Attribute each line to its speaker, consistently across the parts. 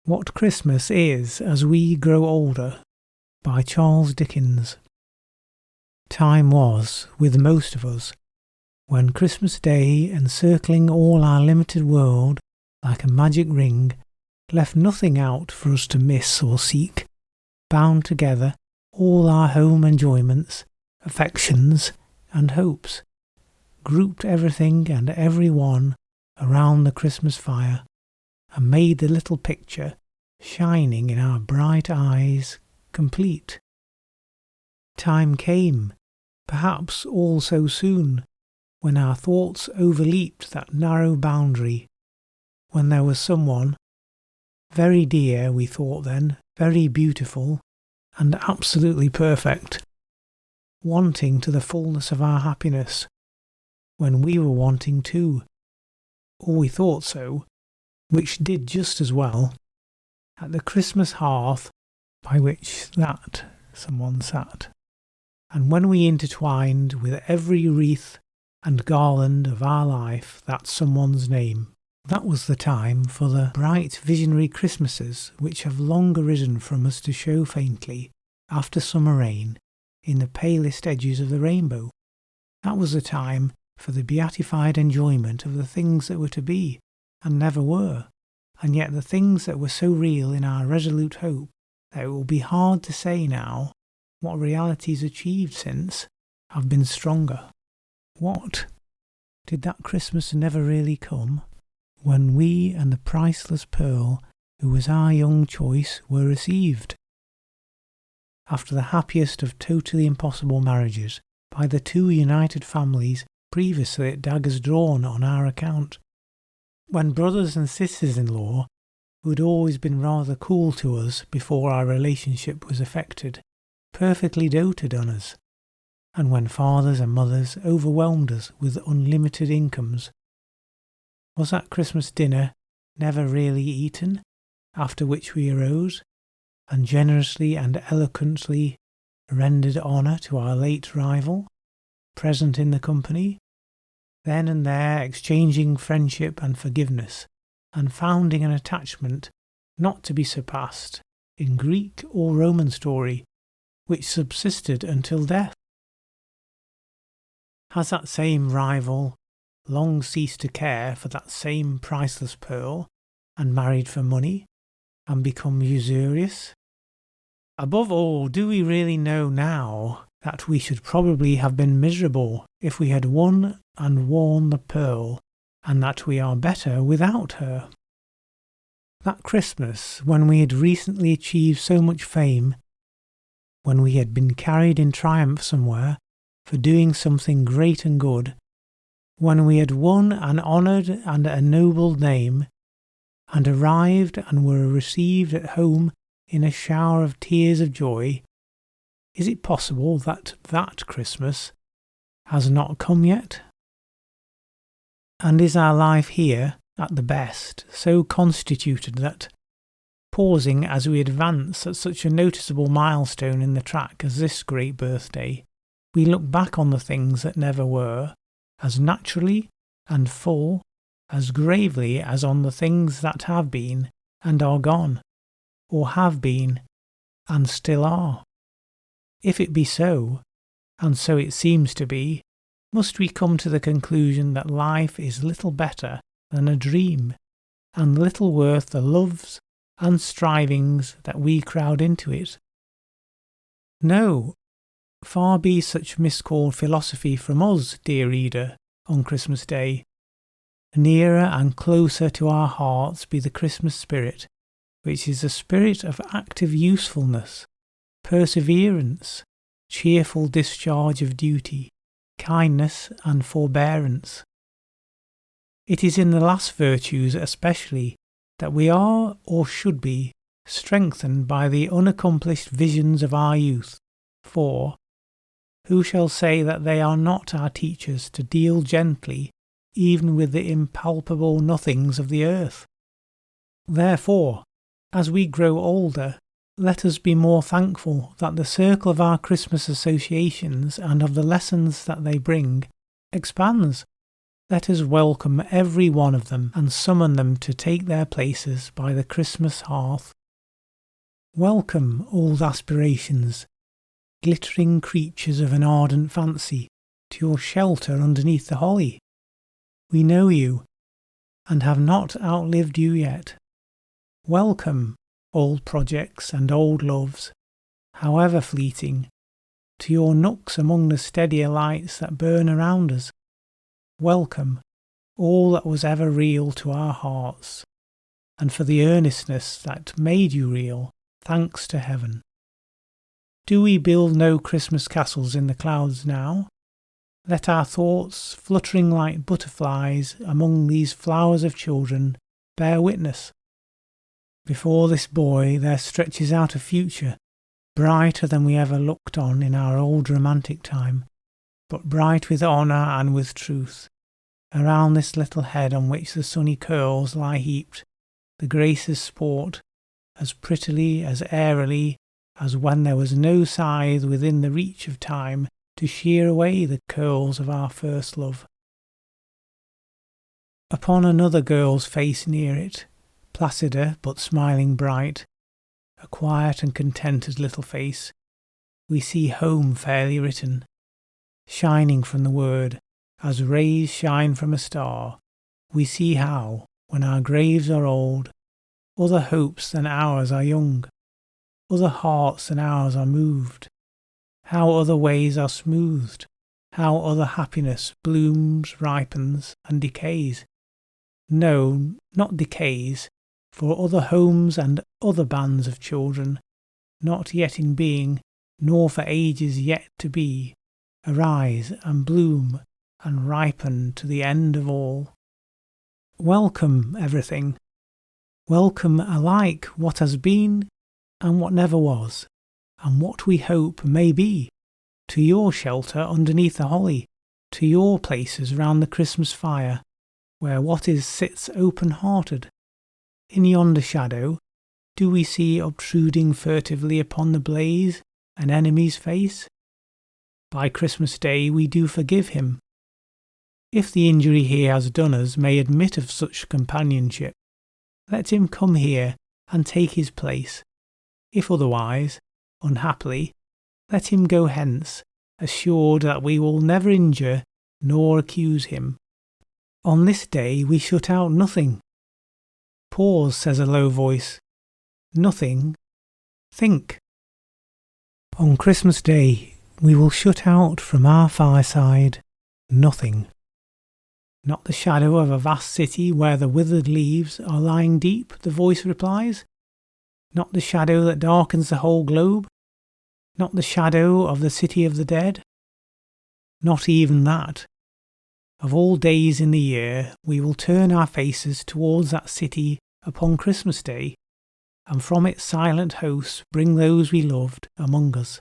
Speaker 1: What Christmas Is as We Grow Older by Charles Dickens. Time was, with most of us, when Christmas Day, encircling all our limited world like a magic ring, left nothing out for us to miss or seek, bound together all our home enjoyments, affections and hopes, grouped everything and every one around the Christmas fire, and made the little picture, shining in our bright eyes, complete. Time came, perhaps all so soon, when our thoughts overleaped that narrow boundary, when there was someone, very dear we thought then, very beautiful, and absolutely perfect, wanting to the fullness of our happiness, when we were wanting too, or we thought so, which did just as well, at the Christmas hearth by which that someone sat. And when we intertwined with every wreath and garland of our life that someone's name, that was the time for the bright visionary Christmases which have long arisen from us to show faintly, after summer rain, in the palest edges of the rainbow. That was the time for the beatified enjoyment of the things that were to be, and never were, and yet the things that were so real in our resolute hope that it will be hard to say now what realities achieved since have been stronger. What? Did that Christmas never really come, when we and the priceless pearl, who was our young choice, were received? After the happiest of totally impossible marriages, by the two united families previously at daggers drawn on our account, when brothers and sisters-in-law, who had always been rather cool to us before our relationship was effected, perfectly doted on us, and when fathers and mothers overwhelmed us with unlimited incomes. Was that Christmas dinner never really eaten, after which we arose, and generously and eloquently rendered honour to our late rival, present in the company, then and there exchanging friendship and forgiveness, and founding an attachment not to be surpassed in Greek or Roman story, which subsisted until death? Has that same rival long ceased to care for that same priceless pearl, and married for money, and become usurious? Above all, do we really know now that we should probably have been miserable if we had won and worn the pearl, and that we are better without her? That Christmas, when we had recently achieved so much fame, when we had been carried in triumph somewhere for doing something great and good, when we had won an honoured and ennobled name, and arrived and were received at home in a shower of tears of joy, is it possible that that Christmas has not come yet? And is our life here, at the best, so constituted that, pausing as we advance at such a noticeable milestone in the track as this great birthday, we look back on the things that never were, as naturally and full, as gravely as on the things that have been and are gone, or have been and still are? If it be so, and so it seems to be, must we come to the conclusion that life is little better than a dream, and little worth the loves and strivings that we crowd into it? No, far be such miscalled philosophy from us, dear reader, on Christmas Day. Nearer and closer to our hearts be the Christmas spirit, which is a spirit of active usefulness, perseverance, cheerful discharge of duty, kindness and forbearance. It is in the last virtues especially that we are, or should be, strengthened by the unaccomplished visions of our youth, for who shall say that they are not our teachers to deal gently even with the impalpable nothings of the earth? Therefore, as we grow older, let us be more thankful that the circle of our Christmas associations and of the lessons that they bring expands, Let us welcome every one of them and summon them to take their places by the Christmas hearth. Welcome, old aspirations, glittering creatures of an ardent fancy, to your shelter underneath the holly. We know you, and have not outlived you yet. Welcome, old projects and old loves, however fleeting, to your nooks among the steadier lights that burn around us. Welcome, all that was ever real to our hearts, and for the earnestness that made you real, thanks to heaven. Do we build no Christmas castles in the clouds now? Let our thoughts, fluttering like butterflies among these flowers of children, bear witness. Before this boy there stretches out a future, brighter than we ever looked on in our old romantic time, but bright with honour and with truth. Around this little head on which the sunny curls lie heaped, the graces sport, as prettily, as airily, as when there was no scythe within the reach of time to shear away the curls of our first love. Upon another girl's face near it, placider but smiling bright, a quiet and contented little face, we see home fairly written, shining from the word, as rays shine from a star. We see how, when our graves are old, other hopes than ours are young, other hearts than ours are moved, how other ways are smoothed, how other happiness blooms, ripens, and decays. No, not decays, for other homes and other bands of children, not yet in being, nor for ages yet to be, arise and bloom and ripen to the end of all. Welcome everything. Welcome alike what has been and what never was, and what we hope may be, to your shelter underneath the holly, to your places round the Christmas fire, where what is sits open-hearted. In yonder shadow, do we see obtruding furtively upon the blaze an enemy's face? By Christmas Day we do forgive him. If the injury he has done us may admit of such companionship, let him come here and take his place. If otherwise, unhappily, let him go hence, assured that we will never injure nor accuse him. On this day we shut out nothing. Pause, says a low voice. Nothing. Think. On Christmas Day we will shut out from our fireside nothing. Not the shadow of a vast city where the withered leaves are lying deep, the voice replies. Not the shadow that darkens the whole globe. Not the shadow of the city of the dead. Not even that. Of all days in the year, we will turn our faces towards that city upon Christmas Day, and from its silent hosts bring those we loved among us.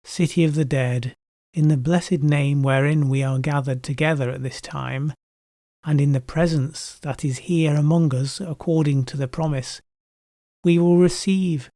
Speaker 1: City of the dead, in the blessed name wherein we are gathered together at this time, and in the presence that is here among us according to the promise, we will receive,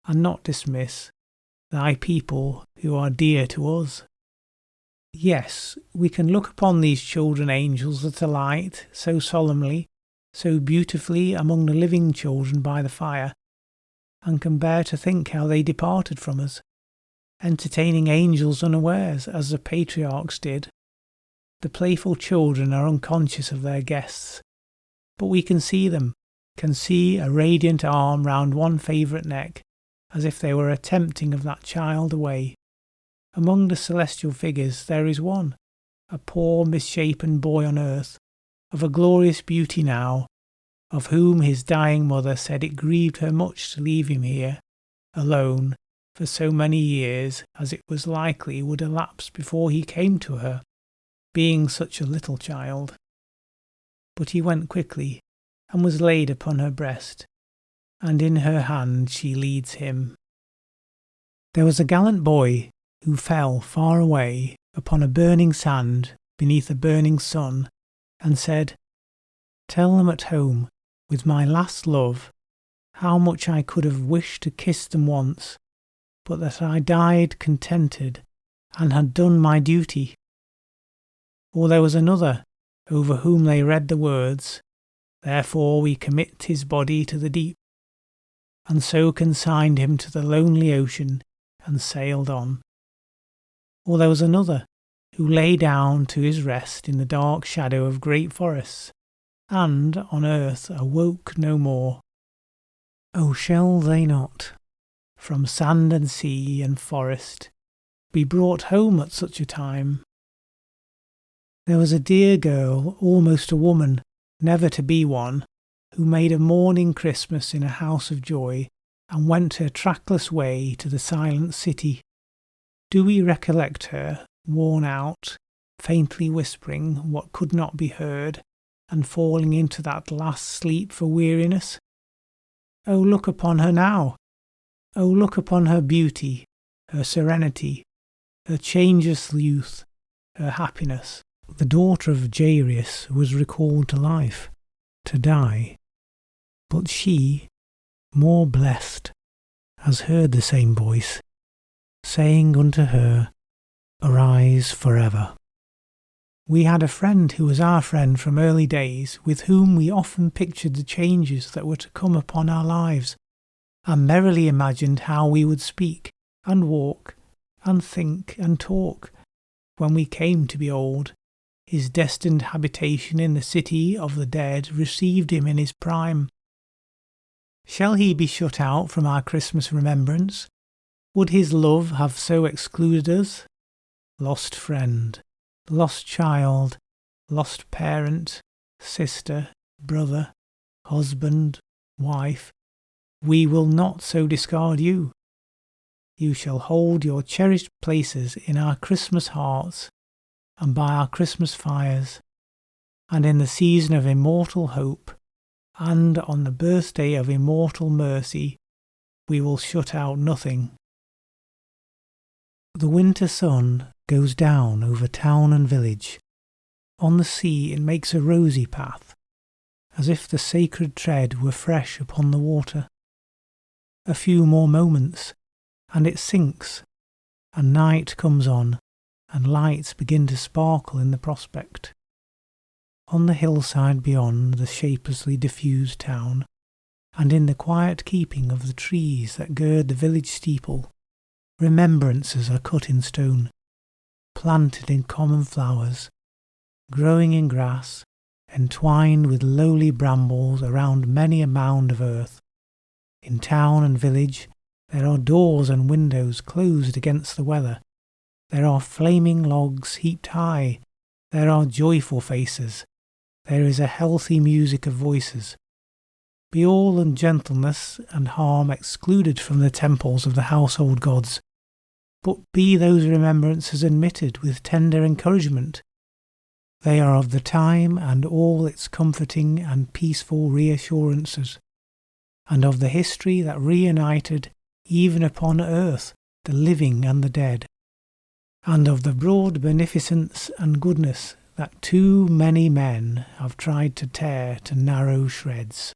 Speaker 1: and not dismiss, thy people who are dear to us. Yes, we can look upon these children angels that alight so solemnly, so beautifully among the living children by the fire, and can bear to think how they departed from us, entertaining angels unawares, as the patriarchs did. The playful children are unconscious of their guests, but we can see them, can see a radiant arm round one favourite neck, as if they were attempting of that child away. Among the celestial figures there is one, a poor misshapen boy on earth, of a glorious beauty now, of whom his dying mother said it grieved her much to leave him here, alone, for so many years as it was likely would elapse before he came to her, being such a little child. But he went quickly, and was laid upon her breast, and in her hand she leads him. There was a gallant boy who fell far away upon a burning sand beneath a burning sun, and said, "Tell them at home, with my last love, how much I could have wished to kiss them once, but that I died contented and had done my duty." Or there was another, over whom they read the words, "Therefore we commit his body to the deep," and so consigned him to the lonely ocean and sailed on. Or there was another who lay down to his rest in the dark shadow of great forests, and on earth awoke no more. Oh, shall they not, from sand and sea and forest, be brought home at such a time? There was a dear girl, almost a woman, never to be one, who made a mourning Christmas in a house of joy, and went her trackless way to the silent city. Do we recollect her, worn out, faintly whispering what could not be heard, and falling into that last sleep for weariness? Oh, look upon her now! Oh, look upon her beauty, her serenity, her changeless youth, her happiness. The daughter of Jairus was recalled to life, to die, but she, more blessed, has heard the same voice, saying unto her, "Arise forever." We had a friend who was our friend from early days, with whom we often pictured the changes that were to come upon our lives, and merrily imagined how we would speak, and walk, and think, and talk, when we came to be old. His destined habitation in the city of the dead received him in his prime. Shall he be shut out from our Christmas remembrance? Would his love have so excluded us? Lost friend, lost child, lost parent, sister, brother, husband, wife, we will not so discard you. You shall hold your cherished places in our Christmas hearts, and by our Christmas fires, and in the season of immortal hope, and on the birthday of immortal mercy, we will shut out nothing. The winter sun goes down over town and village. On the sea it makes a rosy path, as if the sacred tread were fresh upon the water. A few more moments, and it sinks, and night comes on, and lights begin to sparkle in the prospect. On the hillside beyond the shapelessly diffused town, and in the quiet keeping of the trees that gird the village steeple, remembrances are cut in stone, planted in common flowers, growing in grass, entwined with lowly brambles around many a mound of earth. In town and village there are doors and windows closed against the weather. There are flaming logs heaped high. There are joyful faces. There is a healthy music of voices. Be all ungentleness and harm excluded from the temples of the household gods, but be those remembrances admitted with tender encouragement. They are of the time and all its comforting and peaceful reassurances, and of the history that reunited even upon earth the living and the dead, and of the broad beneficence and goodness that too many men have tried to tear to narrow shreds.